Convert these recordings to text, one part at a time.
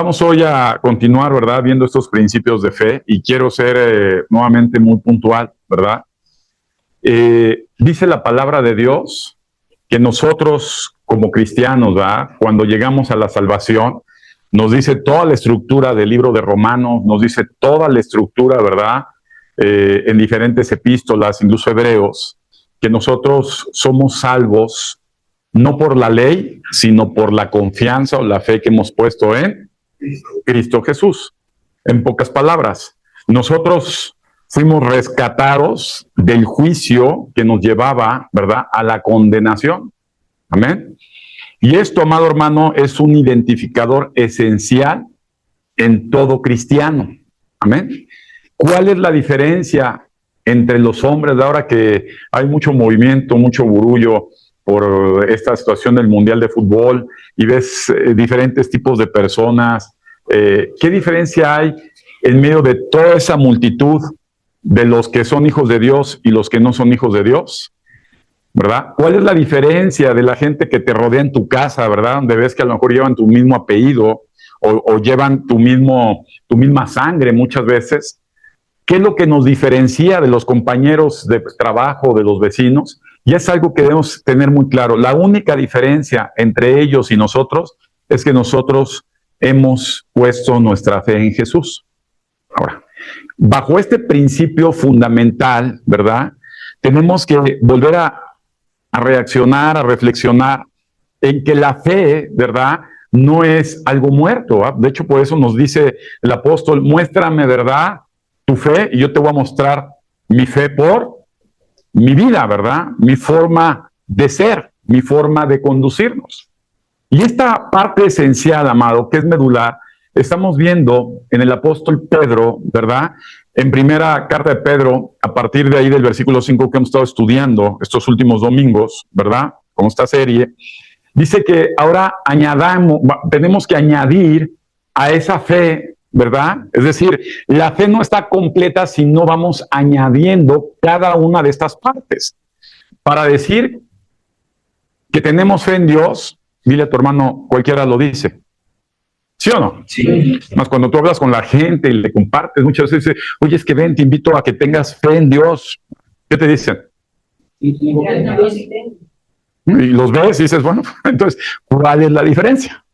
Vamos hoy a continuar, ¿verdad? Viendo estos principios de fe y quiero ser nuevamente muy puntual, ¿verdad? Dice la palabra de Dios que nosotros como cristianos, ¿verdad? Cuando llegamos a la salvación, nos dice toda la estructura del libro de Romanos, nos dice toda la estructura, ¿verdad? En diferentes epístolas, incluso hebreos, que nosotros somos salvos no por la ley, sino por la confianza o la fe que hemos puesto en Cristo Jesús. En pocas palabras, nosotros fuimos rescatados del juicio que nos llevaba, ¿verdad?, a la condenación. Amén. Y esto, amado hermano, es un identificador esencial en todo cristiano. Amén. ¿Cuál es la diferencia entre los hombres de ahora que hay mucho movimiento, mucho burullo por esta situación del Mundial de Fútbol y ves diferentes tipos de personas? ¿Qué diferencia hay en medio de toda esa multitud de los que son hijos de Dios y los que no son hijos de Dios? ¿Verdad? ¿Cuál es la diferencia de la gente que te rodea en tu casa, ¿verdad? Donde ves que a lo mejor llevan tu mismo apellido o llevan tu misma sangre muchas veces. ¿Qué es lo que nos diferencia de los compañeros de trabajo, de los vecinos? Y es algo que debemos tener muy claro. La única diferencia entre ellos y nosotros es que nosotros hemos puesto nuestra fe en Jesús. Ahora, bajo este principio fundamental, ¿verdad? Tenemos que volver a reaccionar, a reflexionar en que la fe, ¿verdad?, no es algo muerto, ¿verdad? De hecho, por eso nos dice el apóstol, muéstrame, ¿verdad?, tu fe, y yo te voy a mostrar mi fe por mi vida, ¿verdad? Mi forma de ser, mi forma de conducirnos. Y esta parte esencial, amado, que es medular, estamos viendo en el apóstol Pedro, ¿verdad? En primera carta de Pedro, a partir de ahí del versículo 5 que hemos estado estudiando estos últimos domingos, ¿verdad? Con esta serie, dice que ahora tenemos que añadir a esa fe, ¿verdad? Es decir, la fe no está completa si no vamos añadiendo cada una de estas partes. Para decir que tenemos fe en Dios, dile a tu hermano, cualquiera lo dice. ¿Sí o no? Sí. Más cuando tú hablas con la gente y le compartes, muchas veces dice, oye, es que ven, te invito a que tengas fe en Dios. ¿Qué te dicen? Y los ves y dices, bueno, entonces, ¿cuál es la diferencia?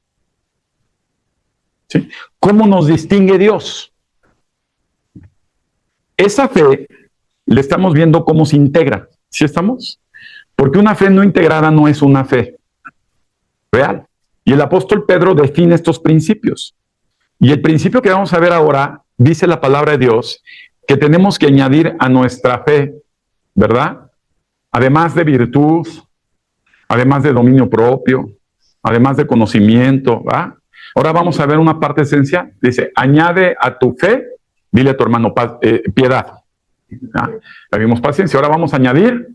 ¿Sí? ¿Cómo nos distingue Dios? Esa fe le estamos viendo cómo se integra. ¿Sí estamos? Porque una fe no integrada no es una fe real. Y el apóstol Pedro define estos principios. Y el principio que vamos a ver ahora, dice la palabra de Dios, que tenemos que añadir a nuestra fe, ¿verdad? Además de virtud, además de dominio propio, además de conocimiento, ¿verdad? Ahora vamos a ver una parte esencial. Dice, añade a tu fe, dile a tu hermano, piedad. Ya vimos paciencia, ahora vamos a añadir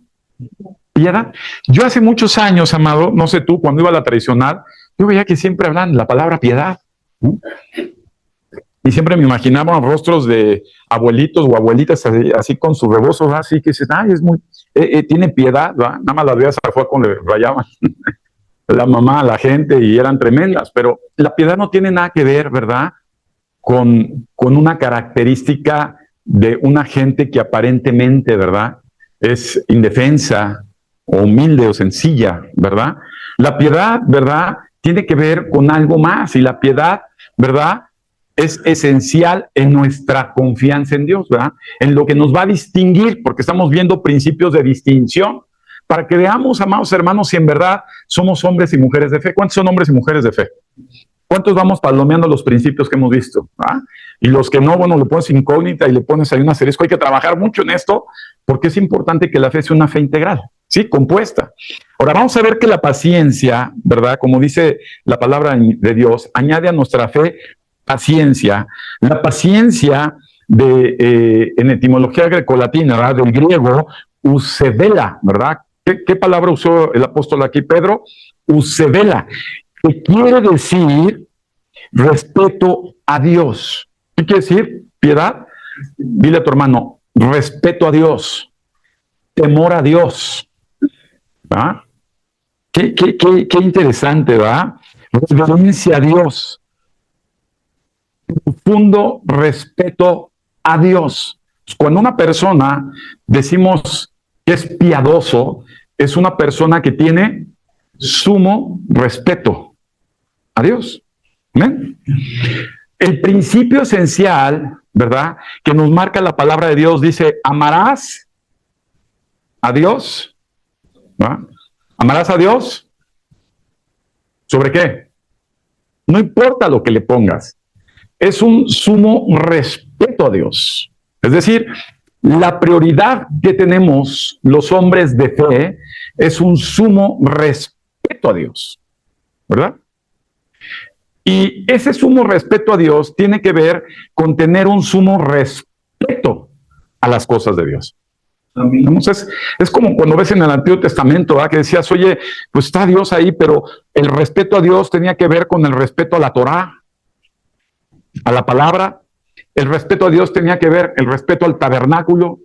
piedad. Yo hace muchos años, amado, no sé tú, cuando iba a la tradicional, yo veía que siempre hablan la palabra piedad, ¿no? Y siempre me imaginaba rostros de abuelitos o abuelitas así con sus rebozos, así que dices, ay, es muy, tiene piedad, ¿verdad? Nada más las veías afuera cuando le rayaban la mamá a la gente y eran tremendas, pero la piedad no tiene nada que ver, ¿verdad?, con una característica de una gente que aparentemente, ¿verdad?, es indefensa o humilde o sencilla, ¿verdad? La piedad, ¿verdad?, tiene que ver con algo más, y la piedad, ¿verdad?, es esencial en nuestra confianza en Dios, ¿verdad? En lo que nos va a distinguir, porque estamos viendo principios de distinción, para que veamos, amados hermanos, si en verdad somos hombres y mujeres de fe. ¿Cuántos son hombres y mujeres de fe? ¿Cuántos vamos palomeando los principios que hemos visto? ¿Ah? Y los que no, bueno, le pones incógnita y le pones ahí un asterisco. Hay que trabajar mucho en esto, porque es importante que la fe sea una fe integral, ¿sí? Compuesta. Ahora vamos a ver que la paciencia, ¿verdad?, como dice la palabra de Dios, añade a nuestra fe paciencia. La paciencia en etimología grecolatina, ¿verdad?, del griego, eusebela, ¿verdad? ¿Qué palabra usó el apóstol aquí, Pedro? Eusebela, que quiere decir respeto a Dios. ¿Qué quiere decir? Piedad. Dile a tu hermano, respeto a Dios, temor a Dios. ¿Verdad? Qué interesante, ¿verdad? Reverencia a Dios. profundo respeto a Dios. Cuando una persona decimos que es piadoso, es una persona que tiene sumo respeto a Dios. ¿Amén? El principio esencial, ¿verdad?, que nos marca la palabra de Dios dice, amarás a Dios, ¿verdad? Amarás a Dios, ¿sobre qué? No importa lo que le pongas, es un sumo respeto a Dios. Es decir, la prioridad que tenemos los hombres de fe es un sumo respeto a Dios, ¿verdad? Y ese sumo respeto a Dios tiene que ver con tener un sumo respeto a las cosas de Dios. Entonces, es como cuando ves en el Antiguo Testamento, ¿verdad?, que decías, oye, pues está Dios ahí, pero el respeto a Dios tenía que ver con el respeto a la Torá, a la palabra. El respeto a Dios tenía que ver, el respeto al tabernáculo.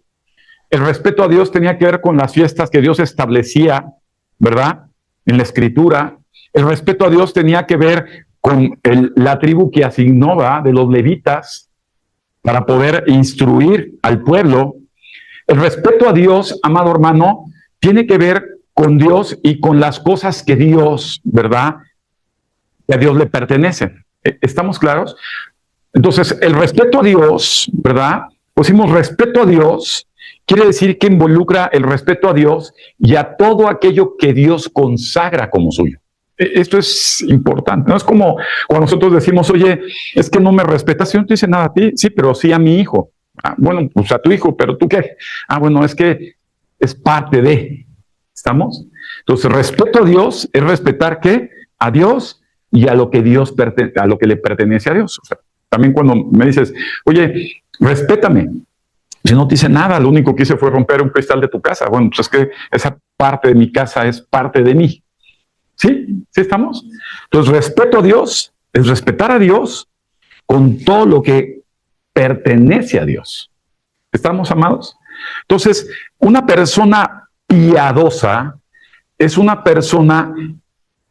El respeto a Dios tenía que ver con las fiestas que Dios establecía, ¿verdad?, en la Escritura. El respeto a Dios tenía que ver con la tribu que asignó, ¿verdad?, de los levitas para poder instruir al pueblo. El respeto a Dios, amado hermano, tiene que ver con Dios y con las cosas que Dios, ¿verdad?, que a Dios le pertenecen. ¿Estamos claros? Entonces, el respeto a Dios, ¿verdad? Pusimos respeto a Dios, quiere decir que involucra el respeto a Dios y a todo aquello que Dios consagra como suyo. Esto es importante. No es como cuando nosotros decimos, oye, es que no me respetas, si no te dice nada a ti, sí, pero sí a mi hijo. Ah, bueno, pues a tu hijo, pero ¿tú qué? Ah, bueno, es que es parte de. ¿Estamos? Entonces, respeto a Dios es respetar ¿qué? A Dios y a lo que Dios a lo que le pertenece a Dios. O sea, también cuando me dices, oye, respétame. Si no te dice nada, lo único que hice fue romper un cristal de tu casa. Bueno, pues es que esa parte de mi casa es parte de mí. ¿Sí? ¿Sí estamos? Entonces, respeto a Dios es respetar a Dios con todo lo que pertenece a Dios. ¿Estamos, amados? Entonces, una persona piadosa es una persona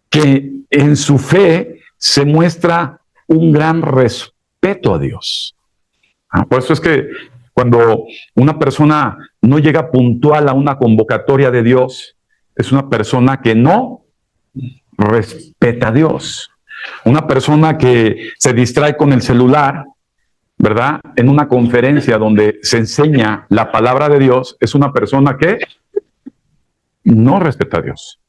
que en su fe se muestra un gran respeto a Dios. Por eso es que cuando una persona no llega puntual a una convocatoria de Dios, es una persona que no respeta a Dios. Una persona que se distrae con el celular, ¿verdad?, en una conferencia donde se enseña la palabra de Dios, es una persona que no respeta a Dios.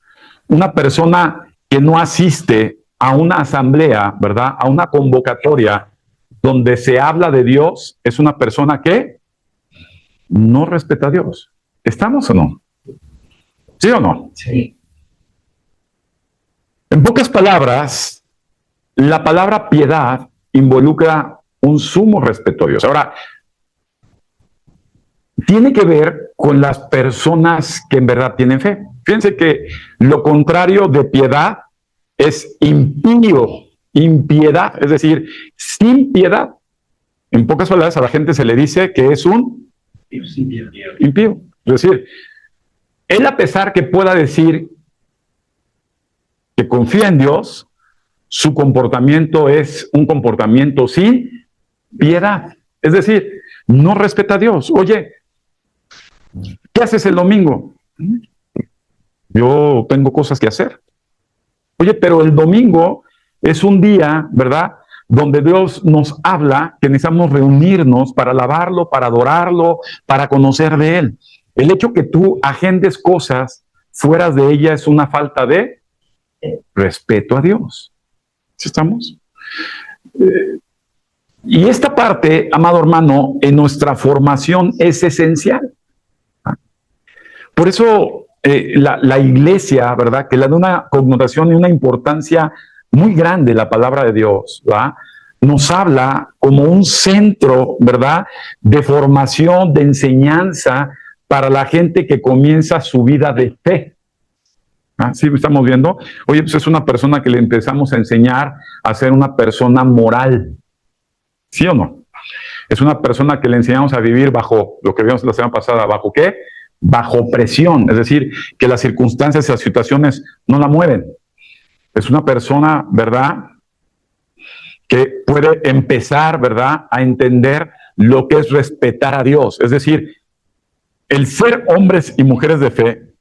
Una persona que no asiste a una asamblea, ¿verdad?, a una convocatoria donde se habla de Dios, es una persona que no respeta a Dios. ¿Estamos o no? ¿Sí o no? Sí. En pocas palabras, la palabra piedad involucra un sumo respeto a Dios. Ahora, tiene que ver con las personas que en verdad tienen fe. Fíjense que lo contrario de piedad es impío, impiedad, es decir, sin piedad. En pocas palabras, a la gente se le dice que es un impío. Es decir, él, a pesar que pueda decir que confía en Dios, su comportamiento es un comportamiento sin piedad. Es decir, no respeta a Dios. Oye, ¿qué haces el domingo? Yo tengo cosas que hacer. Oye, pero el domingo es un día, ¿verdad?, donde Dios nos habla que necesitamos reunirnos para alabarlo, para adorarlo, para conocer de Él. El hecho que tú agendes cosas fuera de ella es una falta de respeto a Dios. ¿Sí estamos? Y esta parte, amado hermano, en nuestra formación es esencial. Por eso la iglesia, ¿verdad?, que le da una connotación y una importancia muy grande la palabra de Dios, ¿verdad?, nos habla como un centro, ¿verdad?, de formación, de enseñanza para la gente que comienza su vida de fe. ¿Sí estamos viendo? Oye, pues es una persona que le empezamos a enseñar a ser una persona moral. ¿Sí o no? Es una persona que le enseñamos a vivir bajo, lo que vimos la semana pasada, ¿bajo qué? Bajo presión, es decir, que las circunstancias y las situaciones no la mueven. Es una persona, ¿verdad?, que puede empezar, ¿verdad?, a entender lo que es respetar a Dios. Es decir, el ser hombres y mujeres de fe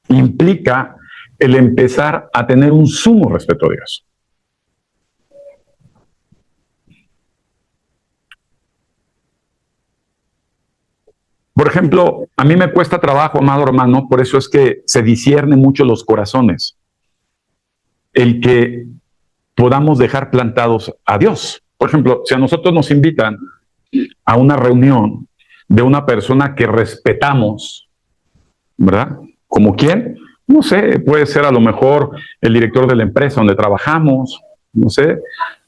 implica el empezar a tener un sumo respeto a Dios. Por ejemplo, a mí me cuesta trabajo, amado hermano, por eso es que se disciernen mucho los corazones. El que podamos dejar plantados a Dios. Por ejemplo, si a nosotros nos invitan a una reunión de una persona que respetamos, ¿verdad? ¿Como quién? No sé, puede ser a lo mejor el director de la empresa donde trabajamos, no sé,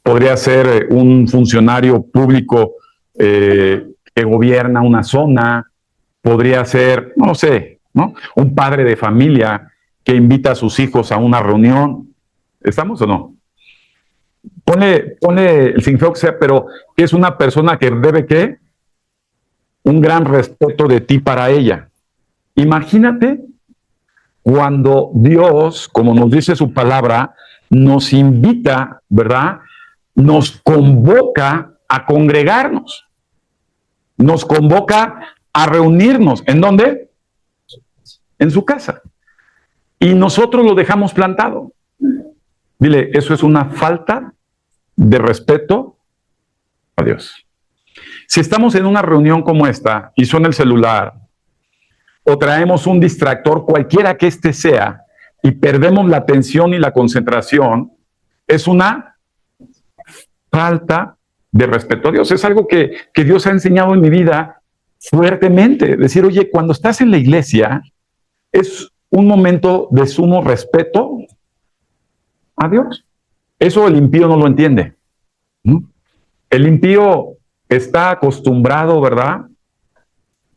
podría ser un funcionario público que gobierna una zona, podría ser, no sé, ¿no?, un padre de familia que invita a sus hijos a una reunión. ¿Estamos o no? Ponle el significado que sea, pero que es una persona que debe, ¿qué? Un gran respeto de ti para ella. Imagínate cuando Dios, como nos dice su palabra, nos invita, ¿verdad?, nos convoca a congregarnos, nos convoca a reunirnos. ¿En dónde? En su casa. Y nosotros lo dejamos plantado. Dile, eso es una falta de respeto a Dios. Si estamos en una reunión como esta y suena el celular o traemos un distractor, cualquiera que éste sea, y perdemos la atención y la concentración, es una falta de respeto a Dios. Es algo que Dios ha enseñado en mi vida fuertemente. Decir, oye, cuando estás en la iglesia, es un momento de sumo respeto a Dios. Eso el impío no lo entiende. El impío está acostumbrado, ¿verdad?,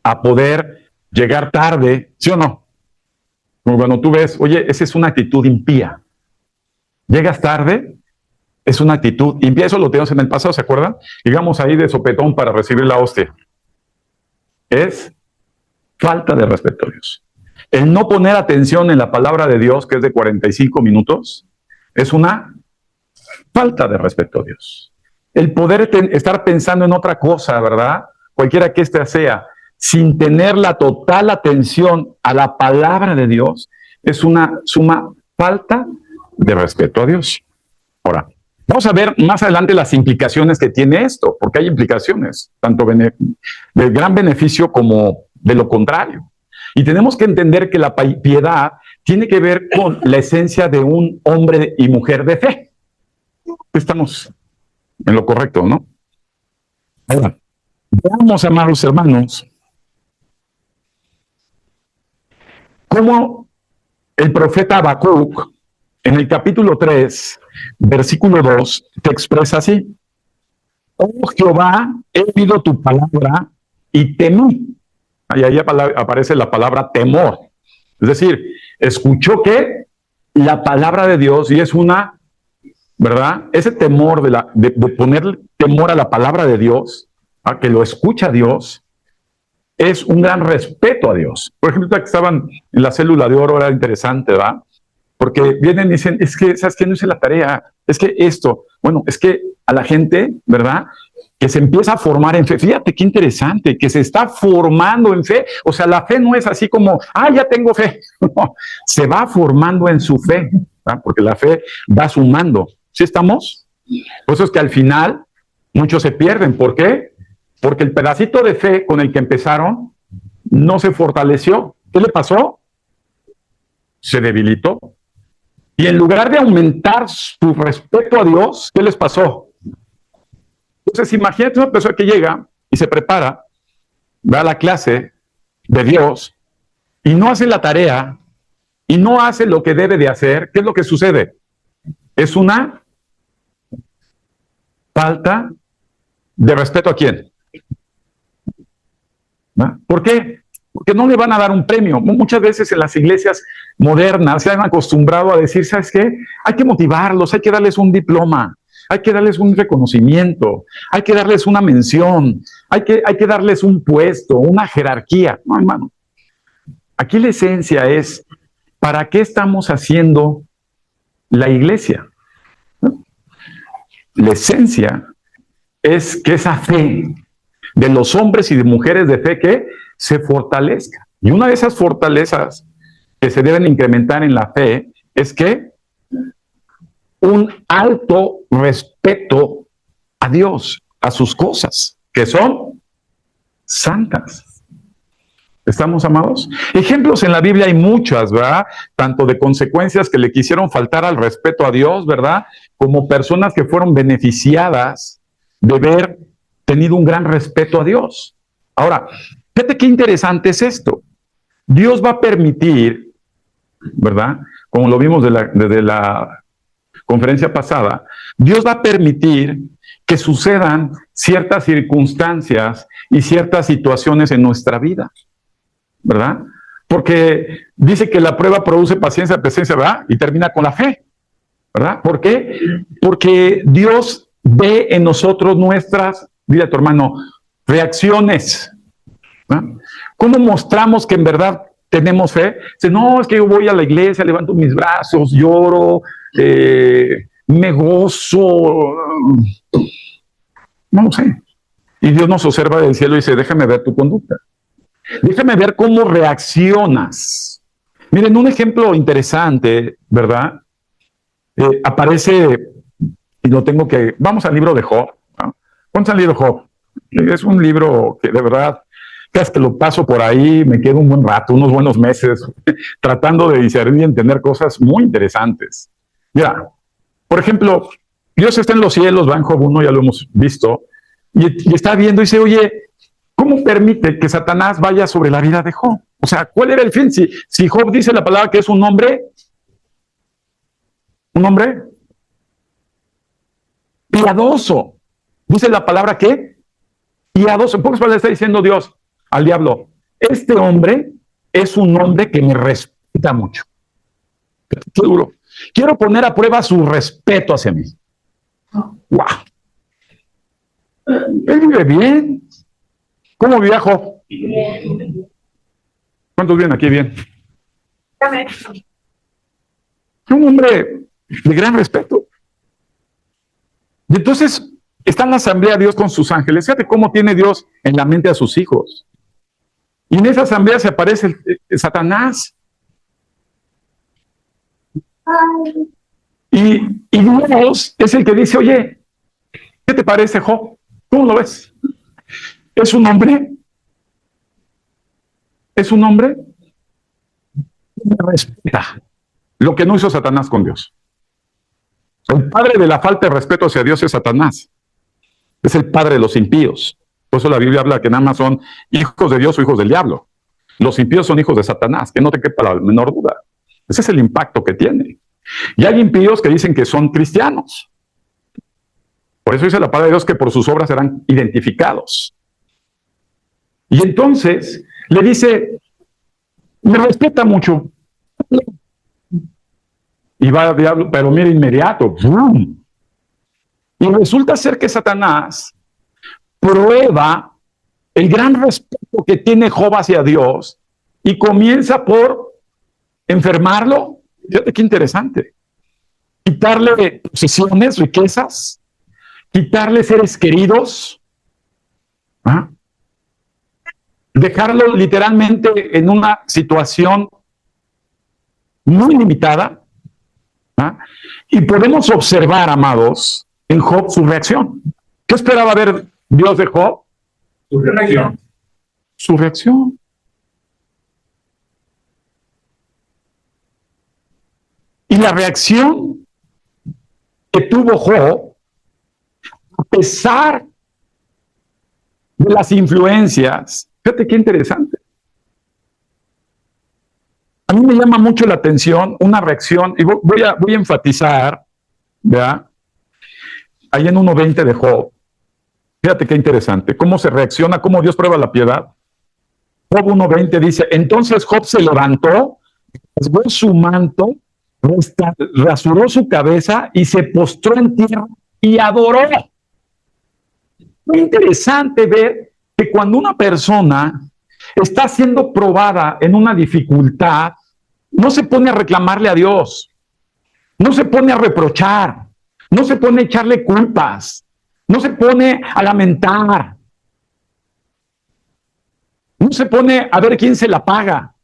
a poder llegar tarde, ¿sí o no? Como cuando tú ves, oye, esa es una actitud impía. Llegas tarde, es una actitud impía. Eso lo tenemos en el pasado, ¿se acuerdan? Llegamos ahí de sopetón para recibir la hostia. Es falta de respeto a Dios. El no poner atención en la palabra de Dios, que es de 45 minutos, es una falta de respeto a Dios. El poder estar pensando en otra cosa, ¿verdad?, cualquiera que ésta sea, sin tener la total atención a la palabra de Dios, es una suma falta de respeto a Dios. Ahora, vamos a ver más adelante las implicaciones que tiene esto, porque hay implicaciones, tanto de gran beneficio como de lo contrario. Y tenemos que entender que la piedad tiene que ver con la esencia de un hombre y mujer de fe. Estamos en lo correcto, ¿no? Ahora, veamos, amados hermanos, cómo el profeta Habacuc, en el capítulo 3, versículo 2, te expresa así: oh Jehová, he oído tu palabra y temí. Ahí aparece la palabra temor. Es decir, escuchó que la palabra de Dios, y es una, ¿verdad?, ese temor de poner temor a la palabra de Dios, a que lo escucha Dios, es un gran respeto a Dios. Por ejemplo, que estaban en la célula de oro, era interesante, ¿verdad? Porque vienen y dicen, es que, ¿sabes qué? No hice la tarea, es que esto, bueno, es que a la gente, ¿verdad?, que se empieza a formar en fe. Fíjate qué interesante, que se está formando en fe. O sea, la fe no es así como, ya tengo fe. No, se va formando en su fe, ¿verdad?, porque la fe va sumando. ¿Sí estamos? Por eso es que al final muchos se pierden. ¿Por qué? Porque el pedacito de fe con el que empezaron no se fortaleció. ¿Qué le pasó? Se debilitó. Y en lugar de aumentar su respeto a Dios, ¿qué les pasó? Entonces, imagínate una persona que llega y se prepara, va a la clase de Dios y no hace la tarea y no hace lo que debe de hacer. ¿Qué es lo que sucede? Es una falta de respeto ¿a quién? ¿No? ¿Por qué? Porque no le van a dar un premio. Muchas veces en las iglesias modernas se han acostumbrado a decir, ¿sabes qué? Hay que motivarlos, hay que darles un diploma, hay que darles un reconocimiento, hay que darles una mención, hay que darles un puesto, una jerarquía. No, hermano. Aquí la esencia es, ¿para qué estamos haciendo la iglesia? ¿No? la esencia es que esa fe de los hombres y de mujeres de fe que se fortalezca. Y una de esas fortalezas que se deben incrementar en la fe es que un alto respeto a Dios, a sus cosas, que son santas. ¿Estamos, amados? Ejemplos en la Biblia hay muchas, ¿verdad? Tanto de consecuencias que le quisieron faltar al respeto a Dios, ¿verdad? Como personas que fueron beneficiadas de haber tenido un gran respeto a Dios. Ahora, fíjate qué interesante es esto. Dios va a permitir, ¿verdad? Como lo vimos desde la conferencia pasada, Dios va a permitir que sucedan ciertas circunstancias y ciertas situaciones en nuestra vida, ¿verdad? Porque dice que la prueba produce paciencia, presencia, ¿verdad? Y termina con la fe, ¿verdad? ¿Por qué? Porque Dios ve en nosotros nuestras, dile a tu hermano, reacciones, ¿verdad? ¿Cómo mostramos que en verdad tenemos fe? Dice, no, es que yo voy a la iglesia, levanto mis brazos, lloro, me gozo, no lo sé. Y Dios nos observa del cielo y dice, déjame ver tu conducta. Déjame ver cómo reaccionas. Miren, un ejemplo interesante, ¿verdad? Aparece, y lo tengo que, vamos al libro de Job, ¿no? ¿Cuántos han leído Job? Es un libro que de verdad, casi que lo paso por ahí, me quedo un buen rato, unos buenos meses, tratando de discernir y entender cosas muy interesantes. Mira, por ejemplo, Dios está en los cielos, va en Job 1, ya lo hemos visto, y está viendo y dice, oye, ¿cómo permite que Satanás vaya sobre la vida de Job? O sea, ¿cuál era el fin? Si Job dice la palabra que es un hombre piadoso. Dice la palabra que piadoso. En pocas palabras está diciendo Dios al diablo, este hombre es un hombre que me respeta mucho. Qué duro. Quiero poner a prueba su respeto hacia mí. ¡Wow! Él vive bien. ¿Cómo vivía Job? Bien. ¿Cuántos viven aquí bien? Un hombre de gran respeto. Y entonces está en la asamblea de Dios con sus ángeles. Fíjate cómo tiene Dios en la mente a sus hijos. Y en esa asamblea se aparece Satanás. Y Dios es el que dice, oye, ¿qué te parece, Job? ¿Cómo lo ves? ¿Es un hombre? ¿Es un hombre? Me respeta. Lo que no hizo Satanás con Dios. El padre de la falta de respeto hacia Dios es Satanás. Es el padre de los impíos. Por eso la Biblia habla que nada más son hijos de Dios o hijos del diablo. Los impíos son hijos de Satanás, que no te quepa la menor duda. Ese es el impacto que tiene. Y hay impíos que dicen que son cristianos. Por eso dice la palabra de Dios que por sus obras serán identificados. Y entonces le dice, me respeta mucho. Y va al diablo, pero mira, inmediato. ¡Bum! Y resulta ser que Satanás prueba el gran respeto que tiene Job hacia Dios y comienza por enfermarlo. Fíjate qué interesante. Quitarle posesiones, riquezas, quitarle seres queridos, ¿ah? Dejarlo literalmente en una situación muy limitada, ¿ah? Y podemos observar, amados, en Job su reacción. ¿Qué esperaba ver Dios de Job? Su reacción. Su reacción. Y la reacción que tuvo Job, a pesar de las influencias, fíjate qué interesante. A mí me llama mucho la atención una reacción, y voy a enfatizar, ¿verdad? Ahí en 1:20 de Job. Fíjate qué interesante, cómo se reacciona, cómo Dios prueba la piedad. Job 1:20 dice, entonces Job se levantó, rasgó su manto, rasuró su cabeza y se postró en tierra y adoró. Muy interesante ver que cuando una persona está siendo probada en una dificultad, no se pone a reclamarle a Dios, no se pone a reprochar, No se pone a echarle culpas. No se pone a lamentar. No se pone a ver quién se la paga.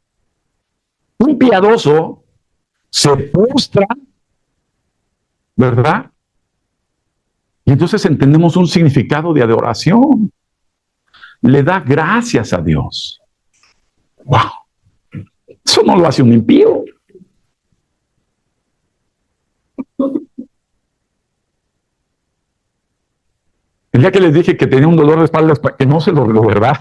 Un piadoso se postra, ¿verdad? Y entonces entendemos un significado de adoración. Le da gracias a Dios. ¡Wow! Eso no lo hace un impío. El día que les dije que tenía un dolor de espalda, que no se lo, ¿verdad?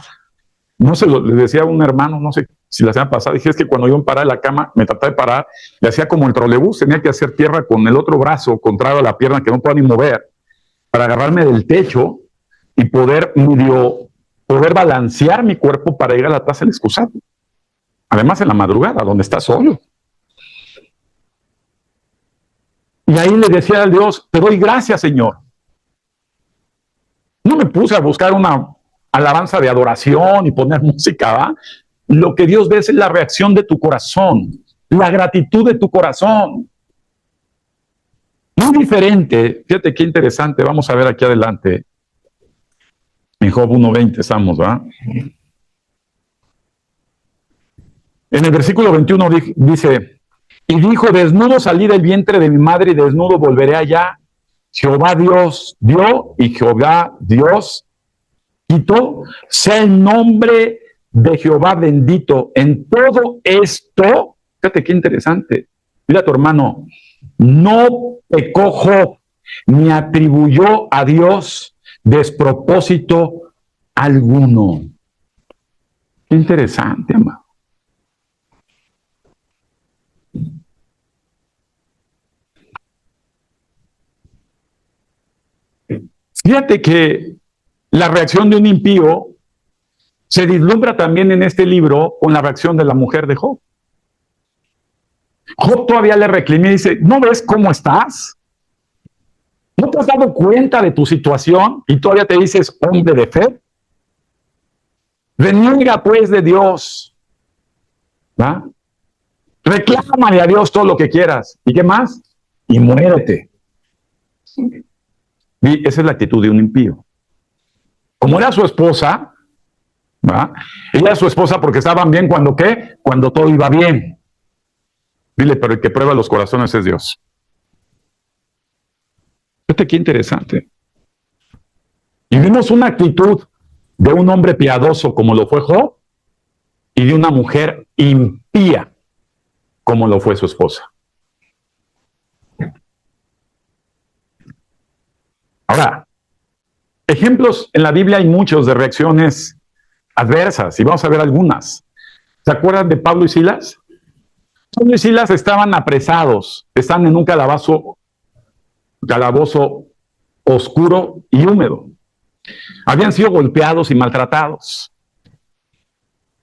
No se lo, le decía a un hermano, no sé si la semana pasada, dije, es que cuando yo me paraba de la cama, me trataba de parar, le hacía como el trolebús, tenía que hacer tierra con el otro brazo, contrario a la pierna que no puedo ni mover, para agarrarme del techo y poder balancear mi cuerpo para ir a la taza del excusado. Además en la madrugada, donde está solo. Y ahí le decía al Dios, te doy gracias, Señor. No me puse a buscar una alabanza de adoración y poner música, ¿va? Lo que Dios ve es la reacción de tu corazón, la gratitud de tu corazón. Muy diferente, fíjate qué interesante, vamos a ver aquí adelante. En Job 1:20 estamos, ¿va? En el versículo 21 dice, y dijo, desnudo salí del vientre de mi madre y desnudo volveré allá. Jehová Dios dio y Jehová Dios quitó. Sea el nombre de Jehová bendito. En todo esto, fíjate qué interesante. Mira a tu hermano, no pecó Job, ni atribuyó a Dios despropósito alguno. Qué interesante, amado. Fíjate que la reacción de un impío se vislumbra también en este libro con la reacción de la mujer de Job. Job todavía le reclima y dice, ¿no ves cómo estás? ¿No te has dado cuenta de tu situación? Y todavía te dices hombre de fe. Reniega pues de Dios. ¿Va? Reclámale a Dios todo lo que quieras. ¿Y qué más? Y muérete. Y esa es la actitud de un impío. Como era su esposa, ¿va? Ella era su esposa porque estaban bien cuando ¿qué? Cuando todo iba bien. Dile, pero el que prueba los corazones es Dios. Fíjate qué interesante. Y vimos una actitud de un hombre piadoso como lo fue Job y de una mujer impía como lo fue su esposa. Ahora, ejemplos en la Biblia hay muchos de reacciones adversas y vamos a ver algunas. ¿Se acuerdan de Pablo y Silas? Pablo y Silas estaban apresados, están en un calabozo oscuro y húmedo. Habían sido golpeados y maltratados.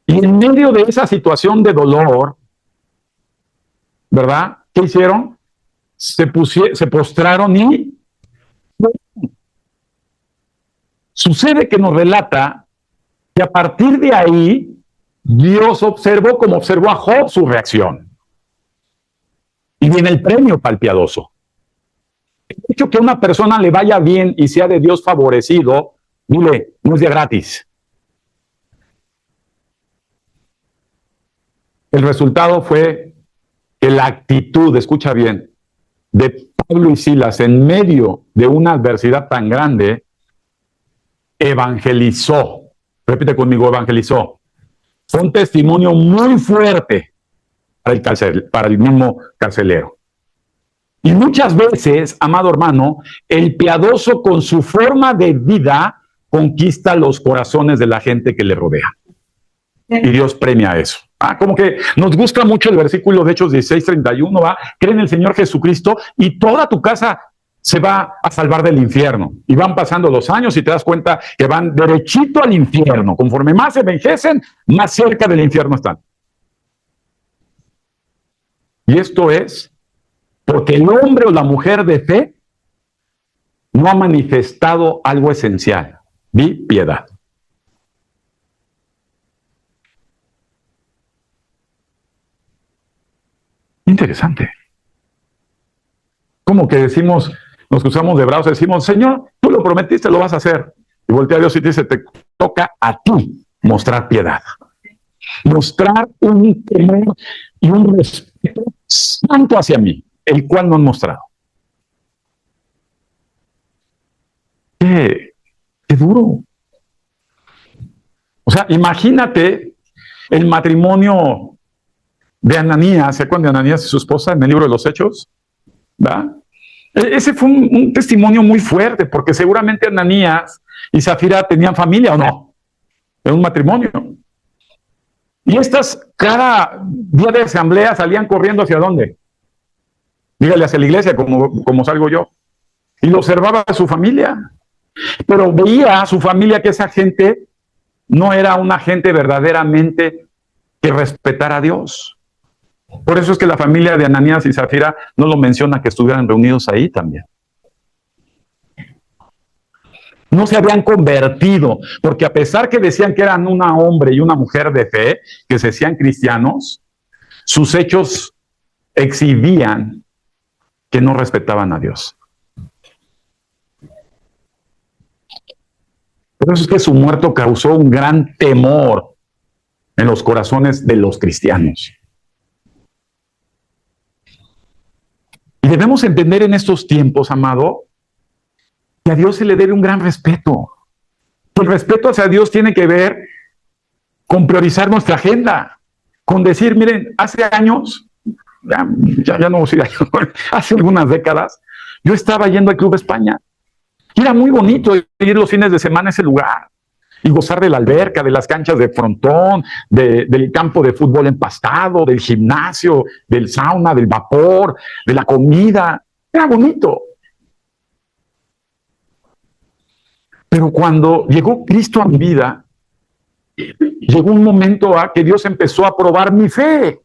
Y en medio de esa situación de dolor, ¿verdad? ¿Qué hicieron? Se postraron y sucede que nos relata que a partir de ahí Dios observó como observó a Job su reacción. Y viene el premio para el piadoso. El hecho que a una persona le vaya bien y sea de Dios favorecido, dile, no es de gratis. El resultado fue que la actitud, escucha bien, de Pablo y Silas en medio de una adversidad tan grande, evangelizó. Repite conmigo, evangelizó. Fue un testimonio muy fuerte para el mismo carcelero. Y muchas veces, amado hermano, el piadoso con su forma de vida conquista los corazones de la gente que le rodea. Y Dios premia eso. Como que nos gusta mucho el versículo de Hechos 16:31, ¿va? Cree en el Señor Jesucristo y toda tu casa se va a salvar del infierno. Y van pasando los años y te das cuenta que van derechito al infierno. Conforme más se envejecen, más cerca del infierno están. Y esto es porque el hombre o la mujer de fe no ha manifestado algo esencial. Di piedad. Interesante. Como que decimos, nos cruzamos de brazos y decimos, Señor, tú lo prometiste, lo vas a hacer. Y voltea a Dios y te dice, te toca a ti mostrar piedad. Mostrar un temor y un respeto santo hacia mí, el cual no han mostrado. Qué duro. O sea, imagínate el matrimonio de Ananías, ¿se acuerdan de Ananías y su esposa en el libro de los Hechos? ¿Va? Ese fue un testimonio muy fuerte, porque seguramente Ananías y Zafira tenían familia, ¿o no? Era un matrimonio. Y estas, cada día de asamblea, salían corriendo ¿hacia dónde? Dígale, hacia la iglesia, como salgo yo. Y lo observaba a su familia. Pero veía a su familia que esa gente no era una gente verdaderamente que respetara a Dios. Por eso es que la familia de Ananías y Zafira no lo menciona que estuvieran reunidos ahí también. No se habían convertido, porque a pesar que decían que eran un hombre y una mujer de fe, que se decían cristianos, sus hechos exhibían que no respetaban a Dios. Por eso es que su muerte causó un gran temor en los corazones de los cristianos. Y debemos entender en estos tiempos, amado, que a Dios se le debe un gran respeto. El respeto hacia Dios tiene que ver con priorizar nuestra agenda, con decir, miren, hace años, ya no sé, hace algunas décadas, yo estaba yendo al Club España. Y era muy bonito ir los fines de semana a ese lugar y gozar de la alberca, de las canchas de frontón, del campo de fútbol empastado, del gimnasio, del sauna, del vapor, de la comida. Era bonito. Pero cuando llegó Cristo a mi vida, llegó un momento a que Dios empezó a probar mi fe.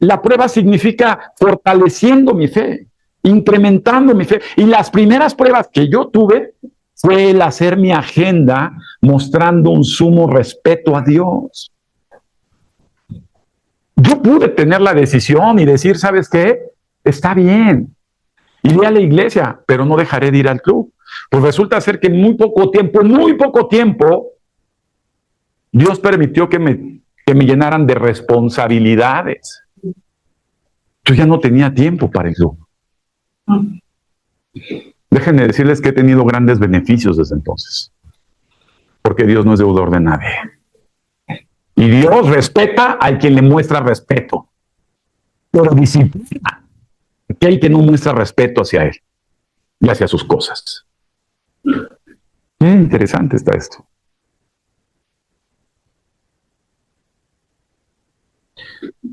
La prueba significa fortaleciendo mi fe, incrementando mi fe. Y las primeras pruebas que yo tuve fue el hacer mi agenda mostrando un sumo respeto a Dios. Yo pude tener la decisión y decir, ¿sabes qué? Está bien, iré a la iglesia, pero no dejaré de ir al club. Pues resulta ser que en muy poco tiempo, Dios permitió que me llenaran de responsabilidades. Yo ya no tenía tiempo para el club. Déjenme decirles que he tenido grandes beneficios desde entonces, porque Dios no es deudor de nadie. Y Dios respeta al quien le muestra respeto, pero disciplina a aquel que no muestra respeto hacia él y hacia sus cosas. Qué interesante está esto.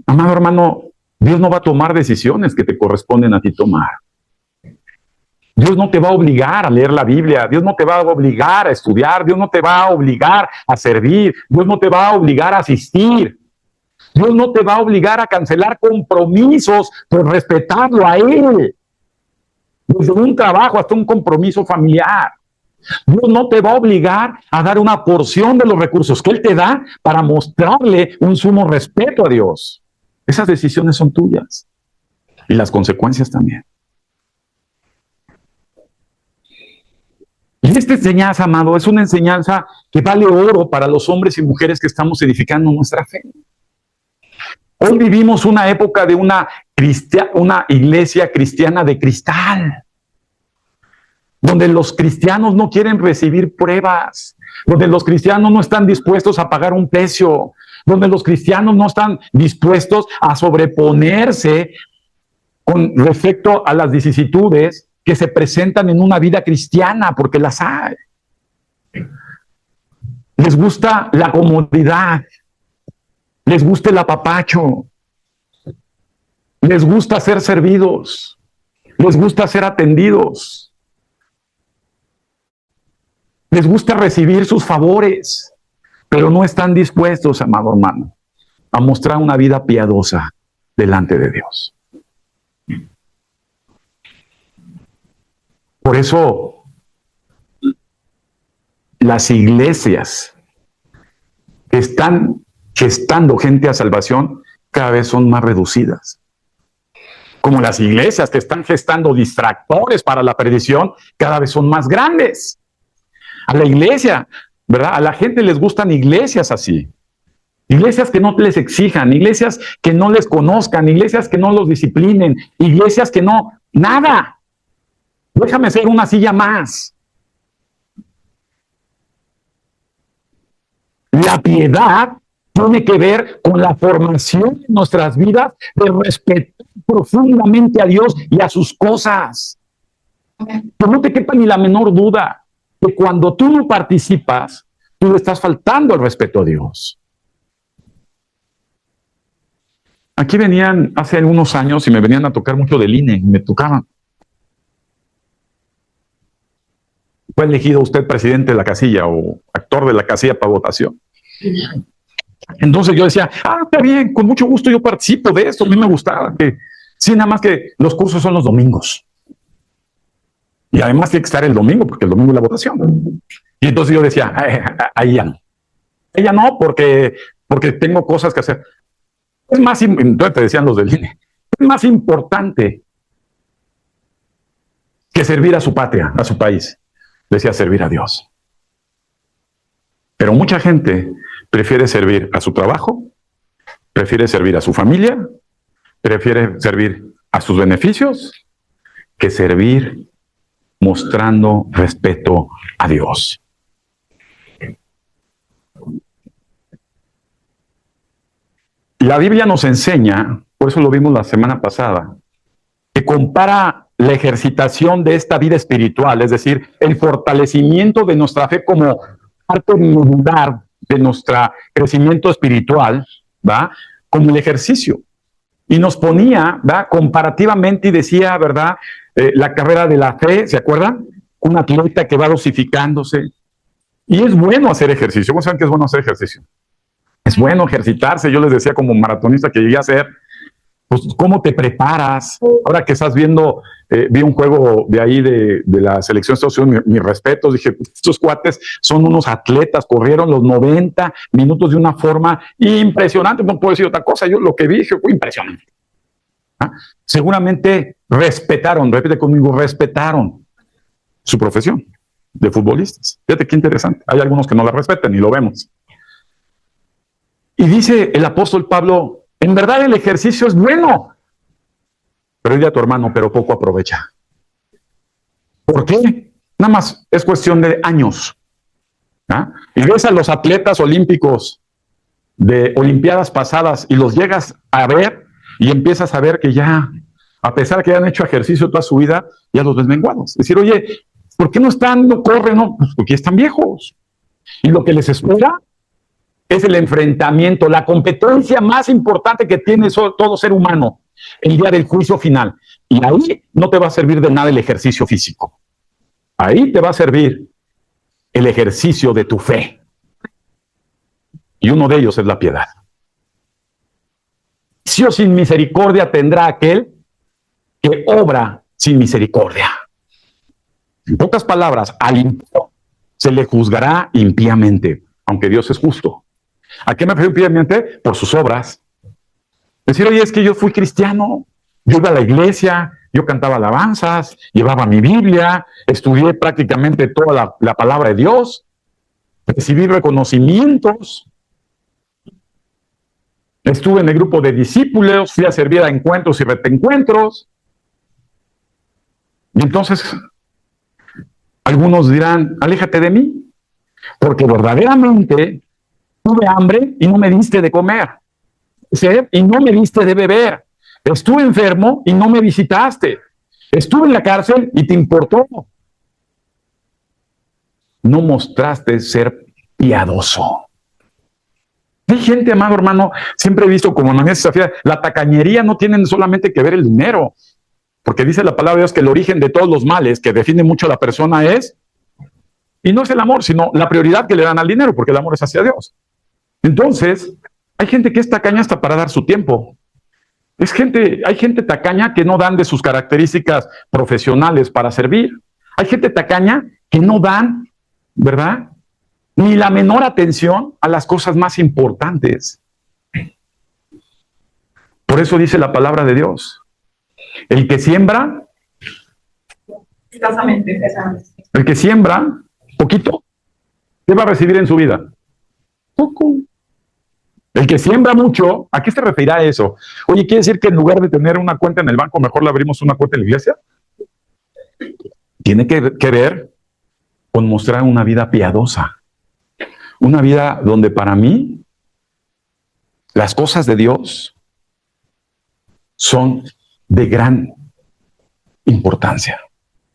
Amado hermano, Dios no va a tomar decisiones que te corresponden a ti tomar. Dios no te va a obligar a leer la Biblia, Dios no te va a obligar a estudiar, Dios no te va a obligar a servir, Dios no te va a obligar a asistir, Dios no te va a obligar a cancelar compromisos por respetarlo a Él, desde un trabajo hasta un compromiso familiar. Dios no te va a obligar a dar una porción de los recursos que Él te da para mostrarle un sumo respeto a Dios. Esas decisiones son tuyas y las consecuencias también. Y esta enseñanza, amado, es una enseñanza que vale oro para los hombres y mujeres que estamos edificando nuestra fe. Hoy vivimos una época de una iglesia cristiana de cristal, donde los cristianos no quieren recibir pruebas, donde los cristianos no están dispuestos a pagar un precio, donde los cristianos no están dispuestos a sobreponerse con respecto a las vicisitudes que se presentan en una vida cristiana, porque las hay. Les gusta la comodidad, les gusta el apapacho, les gusta ser servidos, les gusta ser atendidos, les gusta recibir sus favores, pero no están dispuestos, amado hermano, a mostrar una vida piadosa delante de Dios. Por eso, las iglesias que están gestando gente a salvación cada vez son más reducidas. como las iglesias que están gestando distractores para la perdición, cada vez son más grandes. A la iglesia, ¿verdad? A la gente les gustan iglesias así. Iglesias que no les exijan, iglesias que no les conozcan, iglesias que no los disciplinen, iglesias que no, nada. Déjame ser una silla más. La piedad tiene que ver con la formación de nuestras vidas, de respetar profundamente a Dios y a sus cosas. Que no te quepa ni la menor duda que cuando tú no participas, tú le estás faltando el respeto a Dios. Aquí venían hace unos años y me venían a tocar mucho del INE, me tocaban. Fue elegido usted presidente de la casilla o actor de la casilla para votación. Entonces yo decía, está bien, con mucho gusto yo participo de esto, a mí me gustaba. Que, sí, nada más que los cursos son los domingos. Y además tiene que estar el domingo, porque el domingo es la votación. Y entonces yo decía, ahí ya no. Ahí ya no, porque tengo cosas que hacer. Es más, entonces te decían los del INE, es más importante que servir a su patria, a su país. Decía servir a Dios. Pero mucha gente prefiere servir a su trabajo, prefiere servir a su familia, prefiere servir a sus beneficios, que servir mostrando respeto a Dios. La Biblia nos enseña, por eso lo vimos la semana pasada, que compara la ejercitación de esta vida espiritual, es decir, el fortalecimiento de nuestra fe como parte medular de nuestro crecimiento espiritual, ¿va? Como el ejercicio. Y nos ponía, ¿va? Comparativamente y decía, ¿verdad? La carrera de la fe, ¿se acuerdan? Un atleta que va dosificándose. Y es bueno hacer ejercicio. ¿Cómo saben que es bueno hacer ejercicio? Es bueno ejercitarse. Yo les decía como maratonista que llegué a hacer, pues, ¿cómo te preparas? Ahora que estás viendo, vi un juego de ahí de la selección de Estados Unidos, mis respetos, dije, estos cuates son unos atletas, corrieron los 90 minutos de una forma impresionante, no puedo decir otra cosa, yo lo que vi fue impresionante. ¿Ah? Seguramente respetaron, repite conmigo, respetaron su profesión de futbolistas. Fíjate qué interesante, hay algunos que no la respetan y lo vemos. Y dice el apóstol Pablo, en verdad el ejercicio es bueno, pero dile a tu hermano, pero poco aprovecha. ¿Por qué? Nada más es cuestión de años. ¿Ah? Y ves a los atletas olímpicos de olimpiadas pasadas y los llegas a ver y empiezas a ver que ya, a pesar que han hecho ejercicio toda su vida, ya los ves menguados. Es decir, oye, ¿por qué no están, no corren? No, pues porque están viejos. Y lo que les espera es el enfrentamiento, la competencia más importante que tiene todo ser humano, el día del juicio final. Y ahí no te va a servir de nada el ejercicio físico. Ahí te va a servir el ejercicio de tu fe. Y uno de ellos es la piedad. Juicio sin misericordia tendrá aquel que obra sin misericordia. En pocas palabras, al impío se le juzgará impíamente, aunque Dios es justo. ¿A qué me refiero impíamente? Por sus obras. Decir, oye, es que yo fui cristiano, yo iba a la iglesia, yo cantaba alabanzas, llevaba mi Biblia, estudié prácticamente toda la palabra de Dios, recibí reconocimientos, estuve en el grupo de discípulos, fui a servir a encuentros y reencuentros. Y entonces, algunos dirán, aléjate de mí, porque verdaderamente tuve hambre y no me diste de comer, sed y no me diste de beber, estuve enfermo y no me visitaste, estuve en la cárcel y te importó. No mostraste ser piadoso. Hay gente, amado hermano, siempre he visto como Ananías y Zafira, la tacañería no tiene solamente que ver el dinero, porque dice la palabra de Dios que el origen de todos los males que define mucho a la persona es, y no es el amor, sino la prioridad que le dan al dinero, porque el amor es hacia Dios. Entonces, hay gente que es tacaña hasta para dar su tiempo. Hay gente tacaña que no dan de sus características profesionales para servir. Hay gente tacaña que no dan, ¿verdad?, ni la menor atención a las cosas más importantes. Por eso dice la palabra de Dios El que siembra, escasamente. el que siembra poquito, ¿qué va a recibir en su vida? Poco. El que siembra mucho, ¿a qué se referirá eso? Oye, ¿quiere decir que en lugar de tener una cuenta en el banco, mejor le abrimos una cuenta en la iglesia? Tiene que ver con mostrar una vida piadosa. Una vida donde para mí las cosas de Dios son de gran importancia.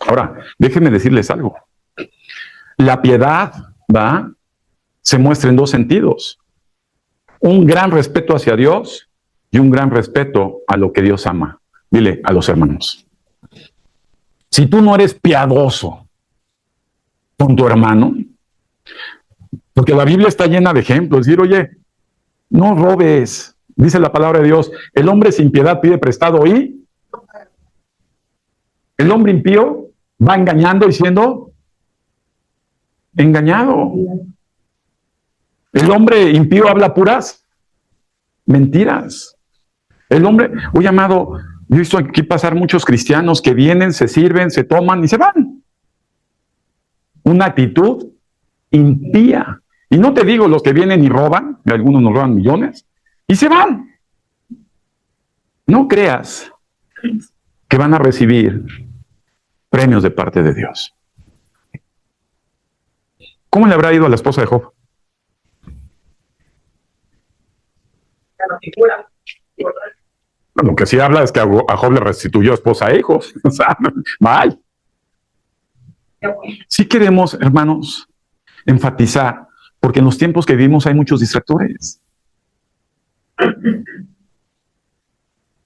Ahora, déjenme decirles algo. La piedad, se muestra en dos sentidos. Un gran respeto hacia Dios y un gran respeto a lo que Dios ama. Dile a los hermanos. Si tú no eres piadoso con tu hermano, porque la Biblia está llena de ejemplos, decir, oye, no robes, dice la palabra de Dios, el hombre sin piedad pide prestado y el hombre impío va engañando y siendo engañado. El hombre impío habla puras mentiras. El hombre, oye, amado, yo he visto aquí pasar muchos cristianos que vienen, se sirven, se toman y se van. Una actitud impía. Y no te digo los que vienen y roban, que algunos nos roban millones, y se van. No creas que van a recibir premios de parte de Dios. ¿Cómo le habrá ido a la esposa de Job? Lo que sí habla es que a Job le restituyó esposa e hijos. O sea, mal. Sí queremos, hermanos, enfatizar, porque en los tiempos que vivimos hay muchos distractores.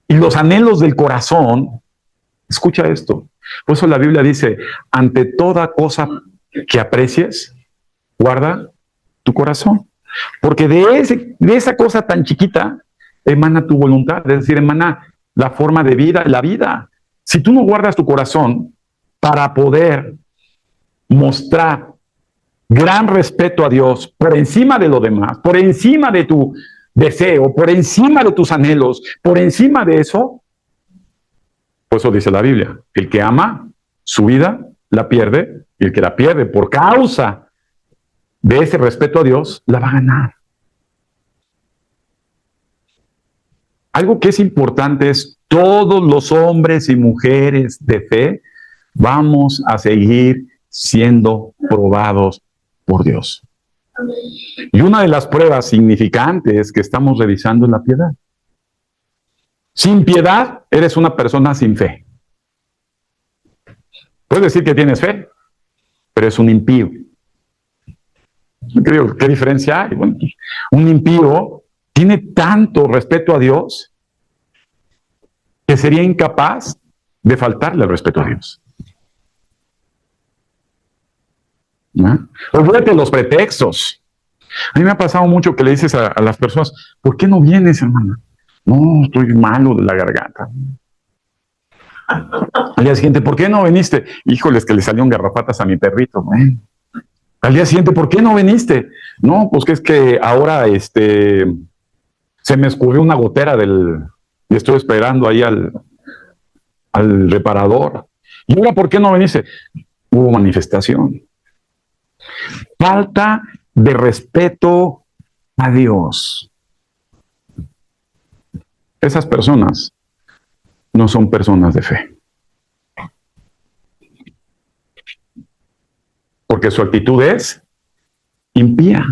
Y los anhelos del corazón, escucha esto, por eso la Biblia dice, ante toda cosa que aprecies, guarda tu corazón. Porque de esa cosa tan chiquita emana tu voluntad, es decir, emana la forma de vida, la vida. Si tú no guardas tu corazón para poder mostrar gran respeto a Dios por encima de lo demás, por encima de tu deseo, por encima de tus anhelos, por encima de eso, por eso dice la Biblia, el que ama su vida la pierde, y el que la pierde por causa de ese respeto a Dios, la va a ganar. Algo que es importante es todos los hombres y mujeres de fe vamos a seguir siendo probados por Dios. Y una de las pruebas significantes que estamos revisando es la piedad. Sin piedad, eres una persona sin fe. Puedes decir que tienes fe, pero es un impío. ¿Qué diferencia hay? Bueno, un impío tiene tanto respeto a Dios que sería incapaz de faltarle el respeto a Dios. ¿No? Olvídate los pretextos. A mí me ha pasado mucho que le dices a las personas, ¿por qué no vienes, hermana? No, estoy malo de la garganta. Al día siguiente, ¿por qué no viniste? Híjoles, que le salieron garrapatas a mi perrito. Al día siguiente, ¿por qué no viniste? No, pues que es que ahora se me escurrió una gotera y estoy esperando ahí al reparador. ¿Y ahora por qué no viniste? Hubo manifestación. Falta de respeto a Dios. Esas personas no son personas de fe. Porque su actitud es impía.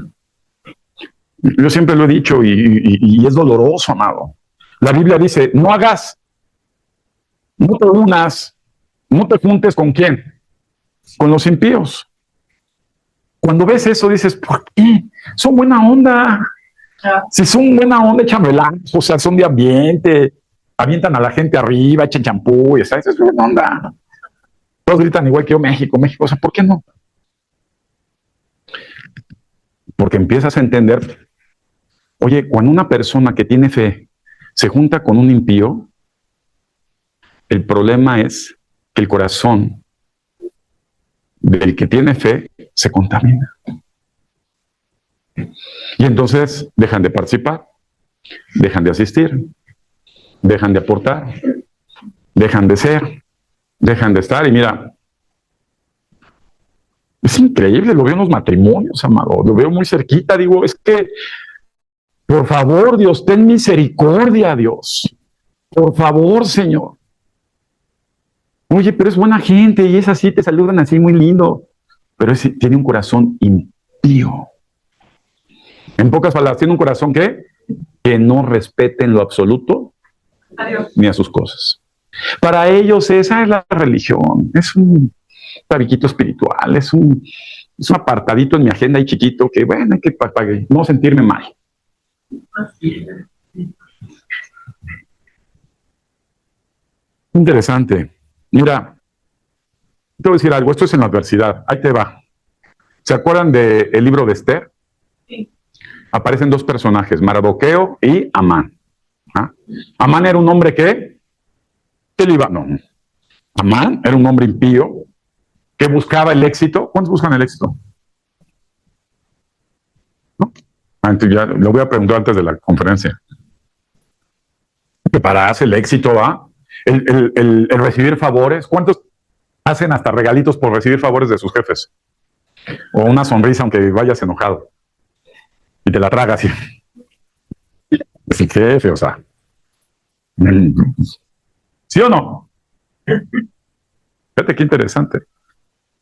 Yo siempre lo he dicho y es doloroso, amado. La Biblia dice, no te unas, no te juntes ¿con quién? Con los impíos. Cuando ves eso dices, ¿por qué? Son buena onda. Si son buena onda, echan relax, o sea, son de ambiente, avientan a la gente arriba, echan champú, y ¿sabes? Es buena onda. Todos gritan igual que yo, México, México, o sea, ¿por qué no? Porque empiezas a entender, oye, cuando una persona que tiene fe se junta con un impío, el problema es que el corazón del que tiene fe se contamina. Y entonces dejan de participar, dejan de asistir, dejan de aportar. dejan de ser, dejan de estar. Y mira, es increíble, lo veo en los matrimonios, amado, lo veo muy cerquita. Digo, es que, por favor, Dios, ten misericordia, Dios. Por favor, Señor. Oye, pero es buena gente y es así, te saludan así muy lindo. Pero tiene un corazón impío. En pocas palabras, tiene un corazón que no respeta en lo absoluto ni a sus cosas. Para ellos esa es la religión, es un tabiquito espiritual, es un apartadito en mi agenda ahí chiquito que, bueno, hay que para no sentirme mal. Interesante. Mira, te voy a decir algo, esto es en la adversidad, ahí te va. ¿Se acuerdan del libro de Esther? Sí. Aparecen dos personajes, Mardoqueo y Amán. ¿Ah? Amán era un hombre que le iba, no. Amán era un hombre impío que buscaba el éxito. ¿Cuántos buscan el éxito? ¿No? Entonces ya lo voy a preguntar antes de la conferencia. Prepararse el éxito, ¿va? El recibir favores. ¿Cuántos hacen hasta regalitos por recibir favores de sus jefes? O una sonrisa aunque vayas enojado. Y te la tragas. Es el jefe, o sea. ¿Sí o no? Fíjate qué interesante.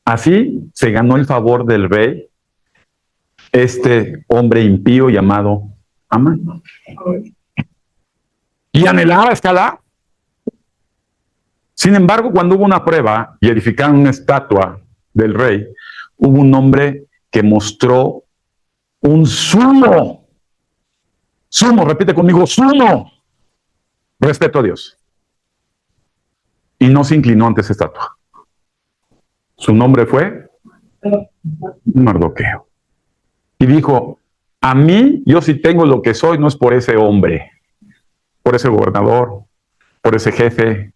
Así se ganó el favor del rey este hombre impío llamado Amán. Y anhelaba escalar. Sin embargo, cuando hubo una prueba y edificaron una estatua del rey, hubo un hombre que mostró un sumo, repite conmigo, sumo respeto a Dios. Y no se inclinó ante esa estatua. Su nombre fue Mardoqueo. Y dijo, a mí, yo sí tengo lo que soy, no es por ese hombre, por ese gobernador, por ese jefe,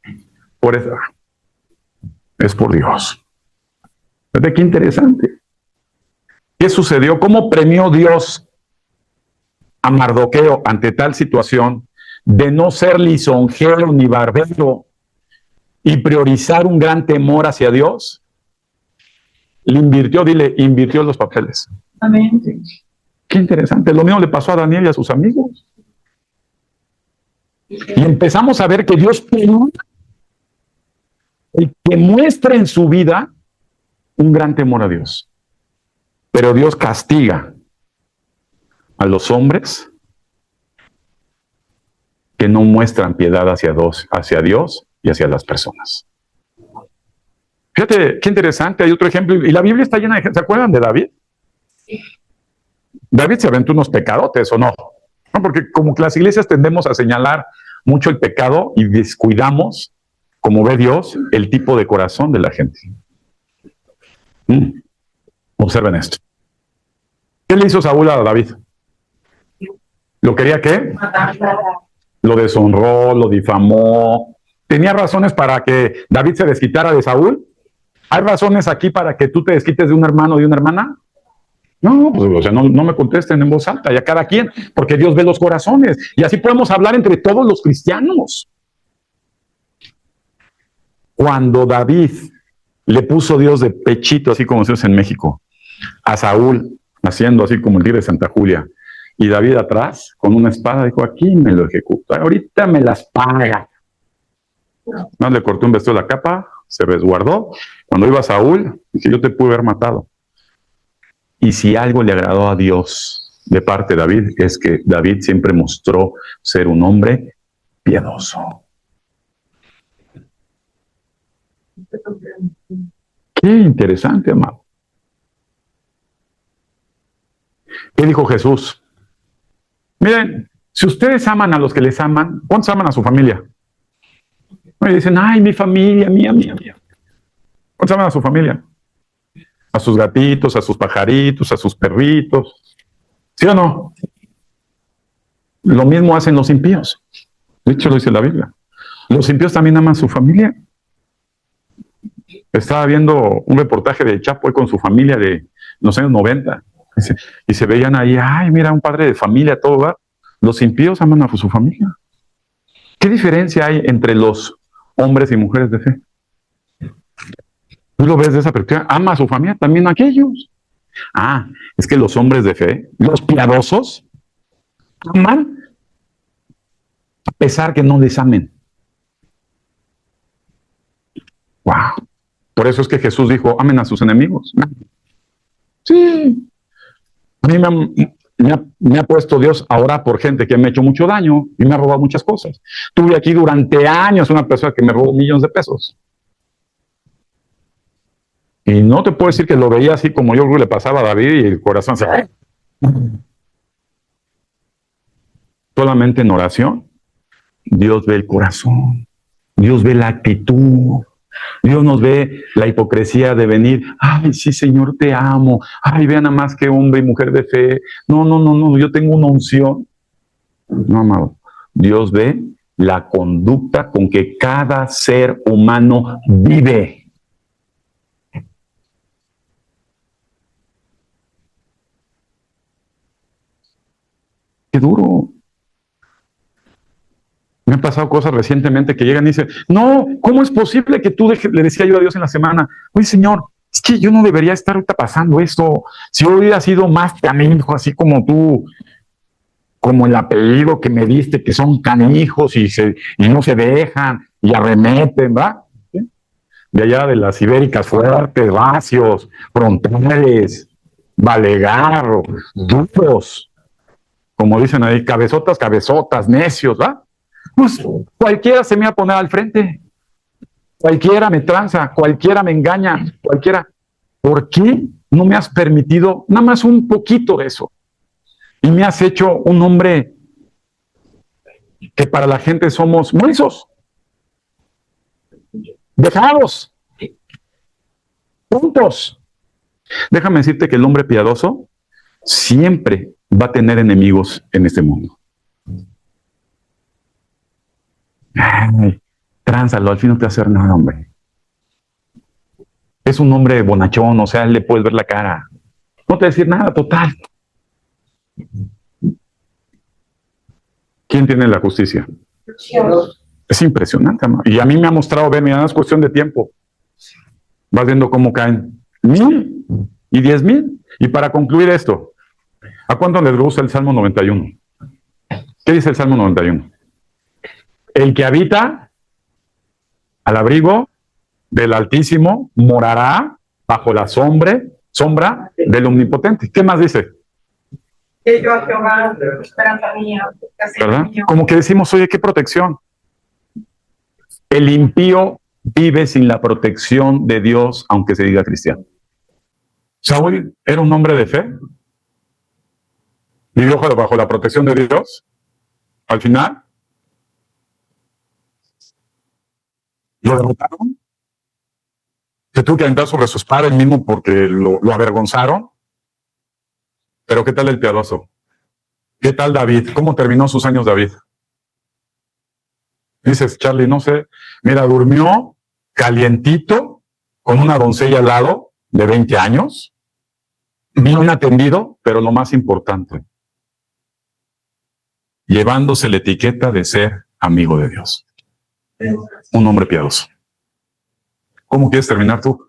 es por Dios. ¿Ves qué interesante? ¿Qué sucedió? ¿Cómo premió Dios a Mardoqueo ante tal situación de no ser lisonjero ni barbero y priorizar un gran temor hacia Dios? Le invirtió, invirtió los papeles. Amén. Qué interesante. Lo mismo le pasó a Daniel y a sus amigos. Y empezamos a ver que Dios perdona el que muestra en su vida un gran temor a Dios. Pero Dios castiga a los hombres que no muestran piedad hacia Dios y hacia las personas. Fíjate, qué interesante, hay otro ejemplo, y la Biblia está llena de gente. ¿Se acuerdan de David? David se aventó unos pecadotes, ¿o no? No, porque como que las iglesias tendemos a señalar mucho el pecado y descuidamos, como ve Dios, el tipo de corazón de la gente. Observen esto. ¿Qué le hizo Saúl a David? ¿Lo quería qué? Lo deshonró, lo difamó. ¿Tenía razones para que David se desquitara de Saúl? ¿Hay razones aquí para que tú te desquites de un hermano o de una hermana? No, pues, o sea, no me contesten en voz alta, y a cada quien, porque Dios ve los corazones. Y así podemos hablar entre todos los cristianos. Cuando David le puso Dios de pechito, así como se usa en México, a Saúl, haciendo así como el día de Santa Julia, y David atrás, con una espada, dijo, aquí me lo ejecuto, ahorita me las paga. No, le cortó un vestido de la capa, se resguardó. Cuando iba Saúl, dije, yo te pude haber matado. Y si algo le agradó a Dios de parte de David, es que David siempre mostró ser un hombre piadoso. Qué interesante, amado. ¿Qué dijo Jesús? Miren, si ustedes aman a los que les aman, ¿cuántos aman a su familia? Y dicen, ay, mi familia, mía. ¿Cuántos aman a su familia? A sus gatitos, a sus pajaritos, a sus perritos. ¿Sí o no? Lo mismo hacen los impíos. De hecho, lo dice la Biblia. Los impíos también aman a su familia. Estaba viendo un reportaje de Chapo con su familia de los años 90. Y se veían ahí, ay, mira, un padre de familia, todo va. Los impíos aman a su familia. ¿Qué diferencia hay entre los hombres y mujeres de fe. Tú lo ves de esa perspectiva, ama a su familia, también a aquellos. Es que los hombres de fe, los piadosos, aman a pesar que no les amen. Wow. Por eso es que Jesús dijo, amen a sus enemigos. Sí. A mí me ha puesto Dios a orar por gente que me ha hecho mucho daño y me ha robado muchas cosas. Tuve aquí durante años una persona que me robó millones de pesos. Y no te puedo decir que lo veía así como yo creo que le pasaba a David y el corazón se... Solamente en oración, Dios ve el corazón, Dios ve la actitud, Dios nos ve la hipocresía de venir, ay, sí, Señor, te amo, ay, vean nada más que hombre y mujer de fe, no, yo tengo una unción. No, amado, Dios ve la conducta con que cada ser humano vive. Qué duro. Me han pasado cosas recientemente que llegan y dicen, no, ¿cómo es posible que tú le decía yo a Dios en la semana? Oye, Señor, es que yo no debería estar ahorita pasando esto. Si yo hubiera sido más canijo, así como tú, como el apellido que me diste, que son canijos y no se dejan y arremeten, ¿va? ¿Sí? De allá de las ibéricas fuertes, vacios, frontales, valegarros, duros, como dicen ahí, cabezotas, necios, ¿va? Pues cualquiera se me va a poner al frente, cualquiera me tranza, cualquiera me engaña, cualquiera. ¿Por qué no me has permitido nada más un poquito de eso? Y me has hecho un hombre que para la gente somos mensos, dejados, tontos. Déjame decirte que el hombre piadoso siempre va a tener enemigos en este mundo. Ay, tránzalo, al fin no te va a hacer nada, hombre. Es un hombre bonachón, o sea, le puedes ver la cara. No te va a decir nada, total. ¿Quién tiene la justicia? Dios. Es impresionante, amor. Y a mí me ha mostrado, mira, es cuestión de tiempo. Vas viendo cómo caen 1,000 y 10,000. Y para concluir esto, ¿a cuánto les gusta el Salmo 91? ¿Qué dice el Salmo 91? El que habita al abrigo del Altísimo morará bajo la sombra del Omnipotente. ¿Qué más dice? Que yo a Jehová, esperanza mía, ¿verdad? Como que decimos, oye, qué protección. El impío vive sin la protección de Dios, aunque se diga cristiano. Saúl era un hombre de fe. Vivió bajo la protección de Dios. Al final, lo derrotaron. Se tuvo que aventar sobre sus padres mismo porque lo avergonzaron. Pero ¿qué tal el piadoso? ¿Qué tal David? ¿Cómo terminó sus años David? Dices, Charlie, no sé. Mira, durmió calientito con una doncella al lado de 20 años. Bien atendido, pero lo más importante, llevándose la etiqueta de ser amigo de Dios. Un hombre piadoso. ¿Cómo quieres terminar tú?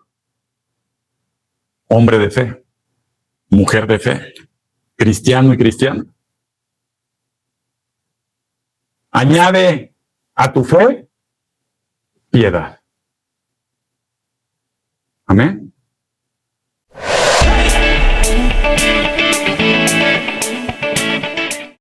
Hombre de fe, mujer de fe, cristiano y cristiana. Añade a tu fe piedad. Amén.